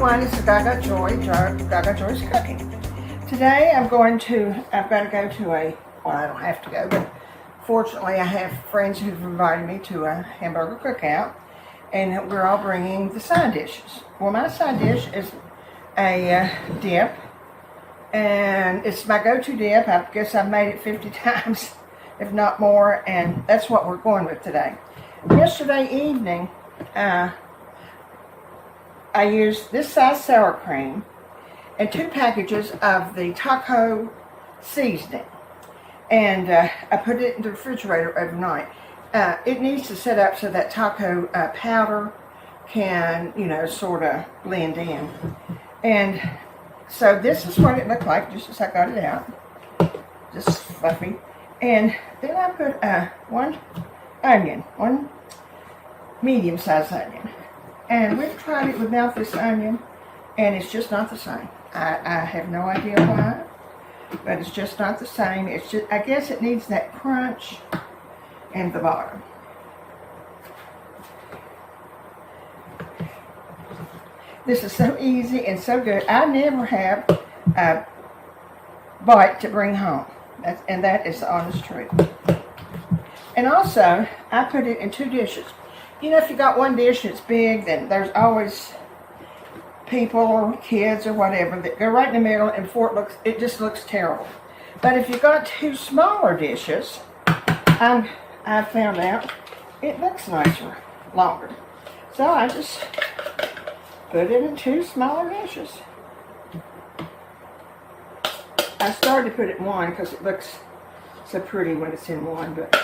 everyone, it's Gagajoy's Cooking. Today I've got to go to well, I don't have to go, but fortunately I have friends who've invited me to a hamburger cookout, and we're all bringing the side dishes. Well, my side dish is a dip, and it's my go-to dip. I guess I've made it 50 times, if not more, and that's what we're going with today. Yesterday evening, I used this size sour cream and 2 packages of the taco seasoning, and I put it in the refrigerator overnight. It needs to set up so that taco powder can, sort of blend in. And so this is what it looked like just as I got it out, just fluffy. And then I put one medium-sized onion. And we've tried it without this onion, and it's just not the same. I have no idea why, but it's just not the same. It's just, I guess it needs that crunch in the bottom. This is so easy and so good. I never have a bite to bring home, and that is the honest truth. And also, I put it in 2 dishes. If you got one dish that's big, then there's always people or kids or whatever that go right in the middle, and it just looks terrible. But if you got 2 smaller dishes, I found out it looks nicer, longer. So I just put it in 2 smaller dishes. I started to put it in one because it looks so pretty when it's in one, but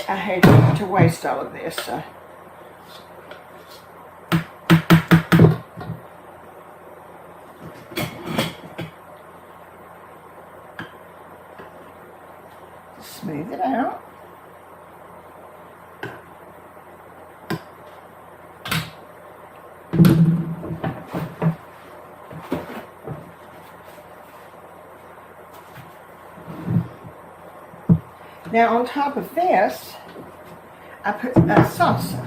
I hate to waste all of this, so. Smooth it out. Now on top of this, I put salsa.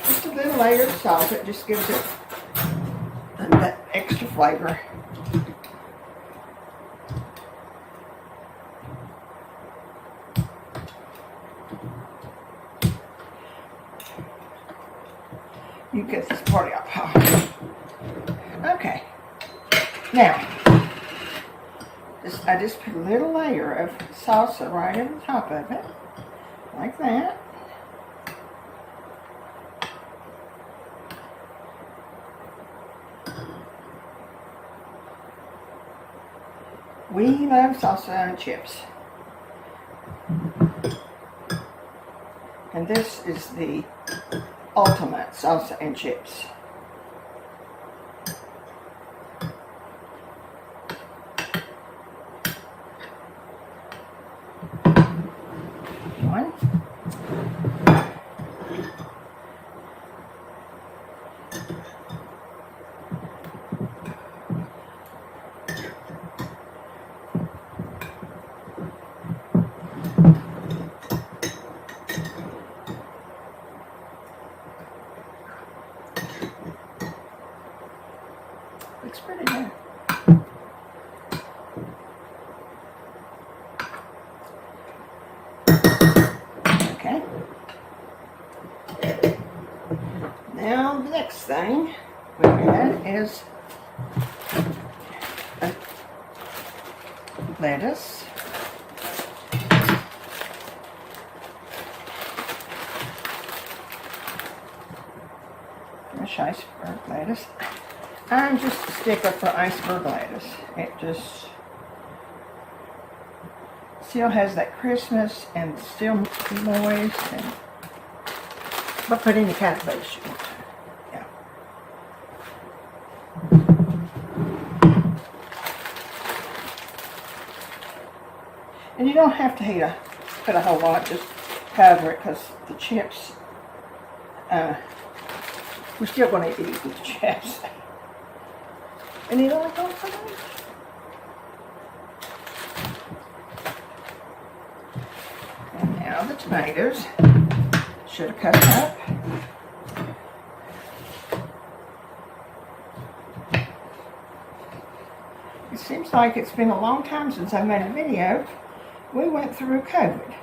Just a little layer of salsa. It just gives it that extra flavor. You get this party up. Okay. Now, I just put a little layer of salsa right on top of it, like that. We love salsa and chips. And this is the ultimate salsa and chips. One. Looks pretty good. Okay. Now the next thing we add is lettuce. Fresh iceberg lettuce. I'm just a stickler for iceberg lettuce. It just still has that crispness and still moist, and but put any kind of lettuce you want to. Yeah. And you don't have to put a whole lot, just cover it, because the chips, we're still going to eat the chips. And you don't go for that? And now the tomatoes. Should have cut up. seems like it's been a long time since I made a video. We went through COVID.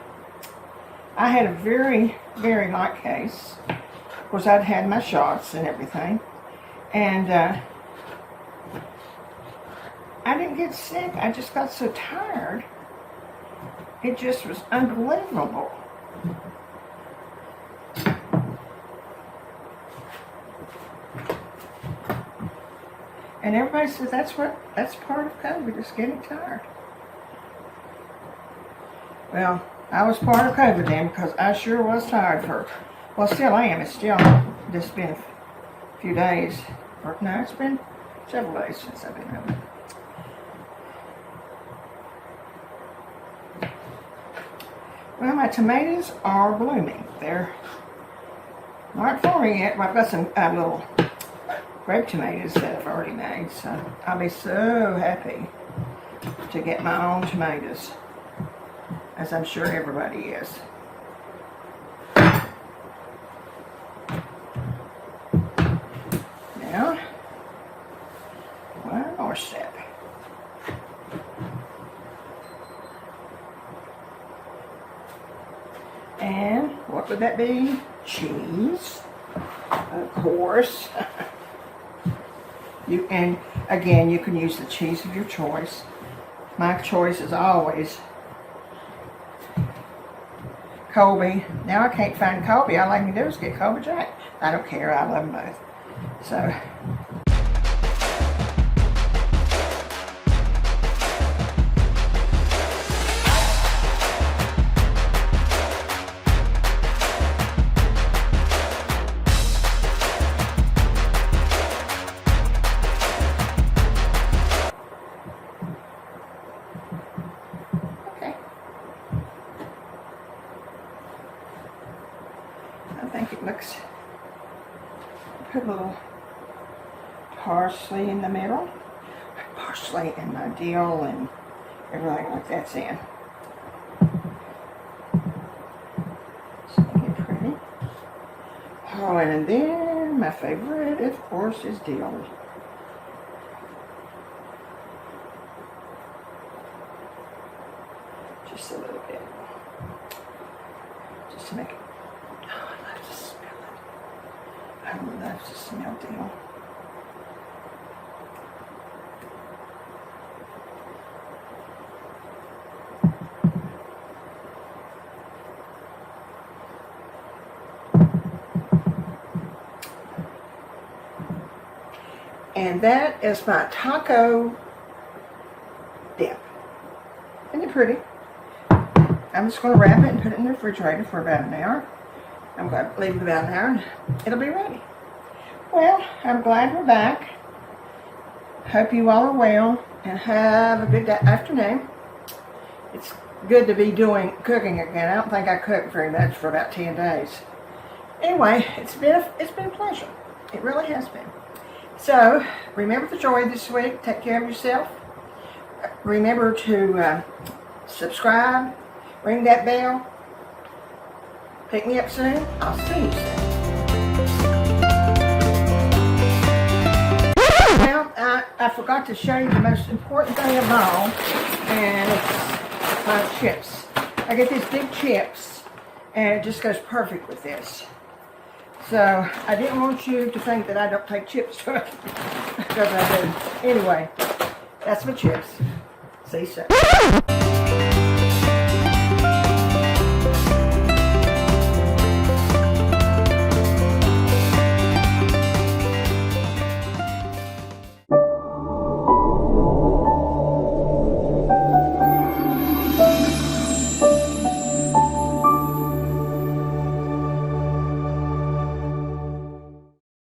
I had a very, very light case. Of course, I'd had my shots and everything. And I didn't get sick. I just got so tired. It just was unbelievable. And everybody says that's part of COVID, is getting tired. Well, I was part of COVID then, because I sure was tired well, still am. It's still just been a few days. Or no, it's been several days since I've been home. Well, my tomatoes are blooming. They're not forming yet. Well, I've got some little grape tomatoes that I've already made, so I'll be so happy to get my own tomatoes, as I'm sure everybody is. Now, one more step. And what would that be? Cheese, of course. And again, you can use the cheese of your choice. My choice is always Colby. Now I can't find Colby. All I can do is get Colby Jack. I don't care. I love them both. So. I think it looks, put a little parsley in the middle. Parsley and my dill and everything like that's in. So make it pretty. Oh, and then my favorite, of course, is dill. Just a little bit. Just to make it. I love to smell dill. And that is my taco dip. Isn't it pretty? I'm just going to wrap it and put it in the refrigerator for about an hour. I'm going to leave it about an hour and it'll be ready. Well, I'm glad we're back. Hope you all are well and have a good afternoon. It's good to be cooking again. I don't think I cooked very much for about 10 days. Anyway, it's been a pleasure. It really has been. So, remember the joy this week. Take care of yourself. Remember to subscribe, ring that bell. Pick me up soon. I'll see you soon. Well, I forgot to show you the most important thing of all, and it's my chips. I get these big chips, and it just goes perfect with this. So, I didn't want you to think that I don't take chips because I do. Anyway, that's my chips. See you soon.